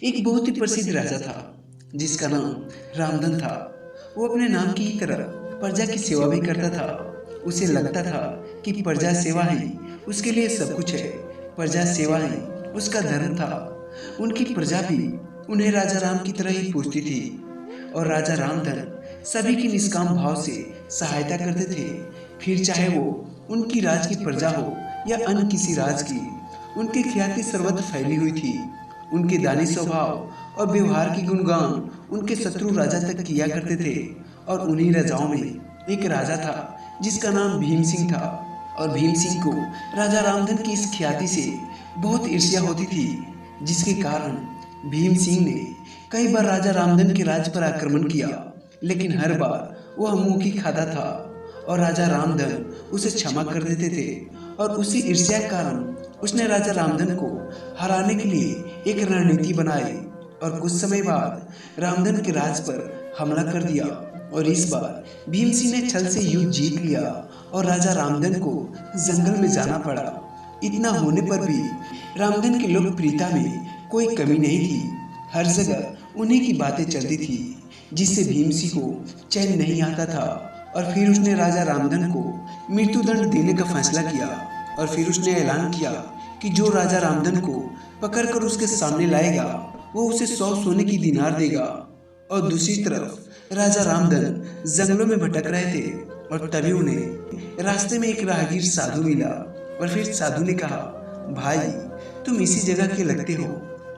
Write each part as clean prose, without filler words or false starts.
एक बहुत ही प्रसिद्ध राजा था जिसका नाम रामधन था। वो अपने नाम की तरह प्रजा की सेवा भी करता था। उसे लगता था कि प्रजा सेवा ही उसके लिए सब कुछ है, प्रजा सेवा ही उसका धर्म था। उनकी प्रजा भी उन्हें राजा राम की तरह ही पूजती थी और राजा रामधन सभी की निष्काम भाव से सहायता करते थे। फिर चाहे वो उनकी राज की प्रजा हो या अन्य किसी राज की, उनकी ख्याति सर्वत्र फैली हुई थी। उनके दानी स्वभाव और व्यवहार की गुणगान उनके शत्रु राजा तक किया करते थे। और उन्हीं राजाओं में एक राजा था जिसका नाम भीम सिंह था। और भीम सिंह को राजा रामधन की इस ख्याति से बहुत ईर्ष्या होती थी, जिसके कारण भीम सिंह ने कई बार राजा रामधन के राज्य पर आक्रमण किया, लेकिन हर बार वह मुंह की खाता था और राजा रामधन उसे क्षमा कर देते थे। और उसी ईर्ष्या के कारण उसने राजा रामधन को हराने के लिए एक रणनीति बनाई और कुछ समय बाद रामधन के राज पर हमला कर दिया। और इस बार भीम सिंह ने छल से युद्ध जीत लिया और राजा रामधन को जंगल में जाना पड़ा। इतना होने पर भी रामधन की लोकप्रियता में कोई कमी नहीं थी। हर जगह उन्हीं की बातें चलती थी, जिससे भीम सिंह को चैन नहीं आता था। और फिर उसने राजा रामधन को मृत्युदंड देने का फैसला किया। और फिर उसने ऐलान किया कि जो राजा रामधन को पकड़कर उसके सामने लाएगा वो उसे 100 सोने की दिनार देगा। और दूसरी तरफ राजा रामधन जंगलों में भटक रहे थे और तभी उन्हें रास्ते में एक राहगीर साधु मिला। और फिर साधु ने कहा, भाई तुम इसी जगह के लगते हो,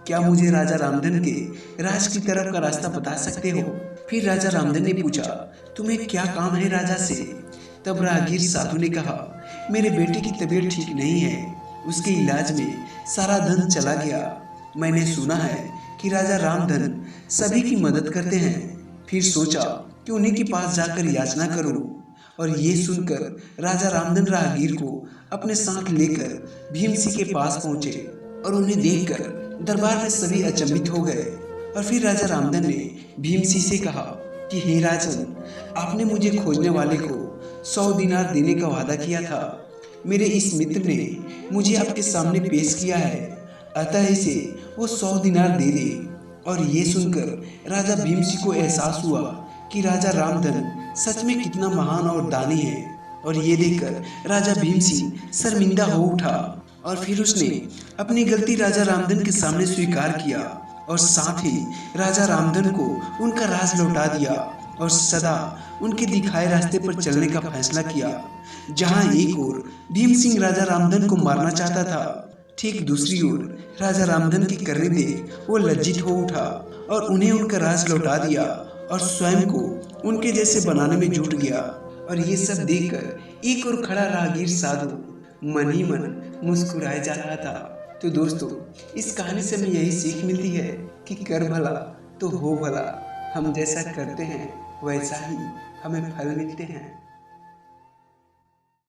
क्या मुझे राजा रामधन के राज की तरफ का रास्ता बता सकते हो? फिर राजा रामधन ने पूछा, तुम्हें क्या काम है राजा से? तब राहगीर साधु ने कहा, मेरे बेटे की तबीयत ठीक नहीं है, उसके इलाज में सारा धन चला गया। मैंने सुना है कि राजा रामधन सभी की मदद करते हैं। फिर सोचा कि उन्हीं के पास जाकर याचना करूं। और ये सुनकर राजा रामधन राहगीर को अपने साथ लेकर भीम सिंह के पास पहुंचे और उन्हें देखकर दरबार में सभी अचंभित हो गए। और फिर राजा रामधन ने भीम सिंह से कहा कि हे राजन, आपने मुझे खोजने वाले को 100 दिनार देने का वादा किया था। मेरे इस मित्र ने मुझे आपके सामने पेश किया है, अतः इसे वो 100 दिनार दे दे। और ये सुनकर राजा भीम सिंह को एहसास हुआ कि राजा रामधन सच में कितना महान और दानी है। और ये देखकर राजा भीम सिंह शर्मिंदा हो उठा और फिर उसने अपनी गलती राजा रामधन के सामने स्वीकार किया और साथ ही राजा रामधन को उनका राज लौटा दिया और सदा उनके दिखाए रास्ते पर चलने का फैसला किया। जहां एक ओर भीम सिंह राजा रामधन को मारना चाहता था, ठीक दूसरी ओर राजा रामधन की करनी देख वो लज्जित हो उठा और उन्हें उनका राज लौटा दिया और स्वयं को उनके जैसे बनाने में जुट गया। और ये सब देखकर एक और खड़ा राहगीर साधु मन ही मन मुस्कुराए जा रहा था। तो दोस्तों, इस कहानी से हमें यही सीख मिलती है कि कर भला तो हो भला। हम जैसा करते हैं वैसा ही हमें फल मिलते हैं।